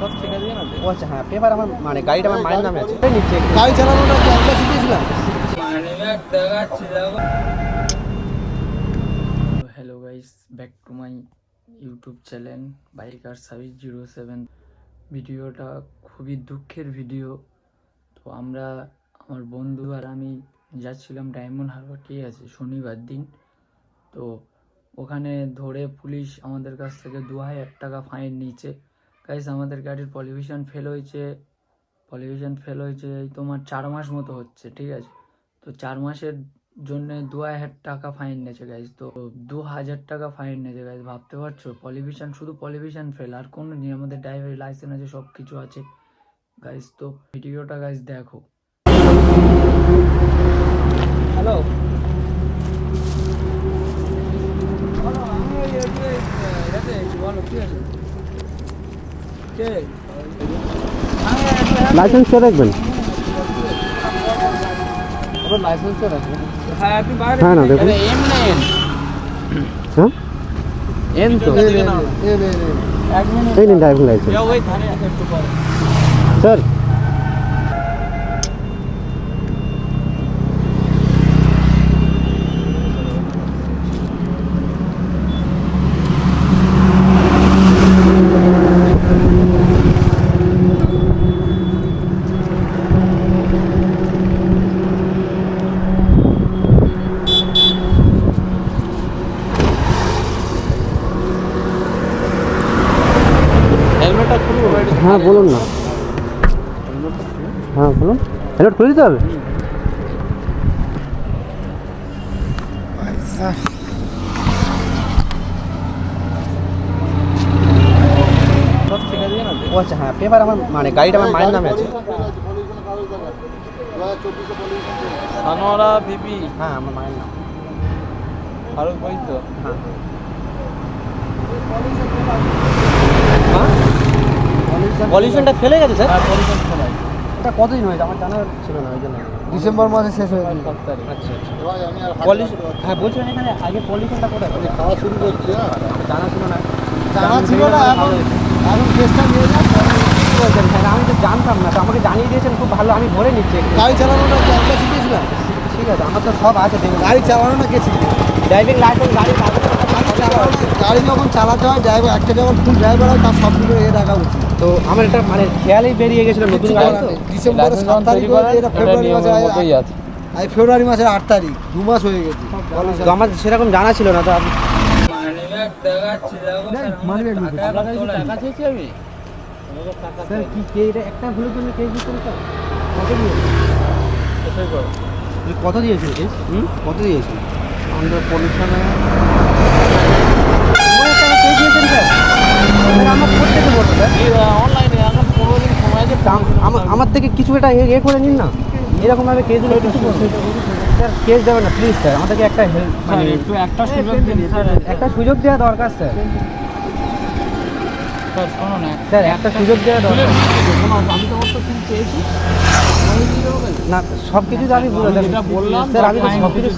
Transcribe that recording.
সব ছেড়ে দিয়ে না ও আচ্ছা হ্যাঁ পেপার আমার মানে গাড়িটা আমার মায়ের নামে আছে নিচ্ছে গাড়ি চালানোটা কি আমরা শিখেছিলাম? Hello guys, back to my YouTube channel biker service 07। ভিডিওটা খুবই দুঃখের ভিডিও। তো আমার বন্ধু আর আমি যাচ্ছিলাম ডায়মন্ড হারবার, ঠিক আছে, শনিবার দিন। তো ওখানে ধরে পুলিশ আমাদের কাছ থেকে 2000 টাকা ফাইন নিয়েছে। গাইস, আমাদের গাড়ির পলিউশন ফেল হয়েছে এই তোমার 4 মাস মতো হচ্ছে, ঠিক আছে। তো 4 মাসের জন্য 2000 টাকা ফাইন নিয়েছে গাইজ। তো 2000 টাকা ফাইন নিয়েছে গাইজ, ভাবতে পারছো? শুধু পলিউশন ফেল, আর কোনো নেই। আমাদের ড্রাইভারি লাইসেন্স আছে, সব কিছু আছে গাইজ। তো ভিডিওটা গাইজ দেখো। হ্যালো, বলো কি আছে? লাইসেন্স কে দেখবেন? লাইসেন্স আছে? হ্যাঁ না দেখুন। এম না এন? হ্যাঁ এন তো এক মিনিট, এই নিন ড্রাইভিং লাইসেন্স ওই ধারে আছে, একটু পরে। স্যার। হেলমেটটা খুলবো? হ্যাঁ বলুন না। হ্যাঁ বলুন। হেলমেট খুলে দিতে হবে? সব ছেড়ে দিয়ে না? ও আচ্ছা হ্যাঁ পেপার আমার মানে গাড়িটা আমার মায়ের নামে আছে। সানোয়ারা বিবি, হ্যাঁ আমার মায়ের নাম। ফারুক ভাই তো? হ্যাঁ পলিউশনটা ফেলে গেছে স্যার। হ্যাঁ, পলিউশন ফেলাই। এটা কতদিন হয়েছে আমার জানা ছিল না, ওই জন্য। ডিসেম্বর মাসে শেষ হয়ে গেল। 7 তারিখ। আচ্ছা আচ্ছা পলিউশন, হ্যাঁ বলছিলেন এখানে আগে পলিউশনটা কোথায় খাওয়া শুরু করছে। জানা ছিল না। জানা ছিল না, এখন কেসটা নিয়ে যান। কি বলছেন স্যার? আমি তো জানতাম না, তো আমাকে জানিয়ে দিয়েছেন, খুব ভালো। আমি ভরে নিচ্ছি একটু। গাড়ি চালানোটা কি আমরা শিখেছিলাম? ঠিক আছে, আমার তো সব আছে, দেখুন। গাড়ি চালানোটা কে শিখবে? ড্রাইভিং লাইসেন্স, গাড়ি কাগজ। গাড়ি যখন চালাতে হয়, ড্রাইভার একটা যখন ফুল ড্রাইভার হয়, তার সব দিকে এ রাখা উচিত। তো আমার এটা মানে খেয়ালেই বেরিয়ে গেছিল, নতুন গাড়ি তো। ডিসেম্বরের 7 তারিখ হয়েছে, এটা ফেব্রুয়ারি মাসে আজ ফেব্রুয়ারি মাসের 8 তারিখ, 2 মাস হয়ে গেছে। তো আমার সেরকম জানা ছিল না, তো আপনি স্যার কি কে এটা একটা ভুলের জন্য কেস দিচ্ছেন স্যার? কত দিয়েছেন কেস? কত দিয়েছেন? আমাদের পলিউশনে কেস দিয়েছেন স্যার? আমার প্রত্যেকে বলবো স্যার, অনলাইনে এখন 15 দিন সময় আছে। আমার থেকে কিছু এটা এ করে নিন না। এরকমভাবে কেস দিলে কিছু স্যার কেস দেবেন না প্লিজ স্যার। আমাদেরকে একটা হেল্প, মানে একটু একটা সুযোগ দিন স্যার। একটা সুযোগ দেওয়া দরকার স্যার। স্যার শোনো না, স্যার একটা সুযোগ দেওয়া দরকার। আমি তো অত কিছু পেয়েছি না সব কিছু তো আমি বলে দেবো যেটা বললাম, স্যার। আমি তো সব কিছু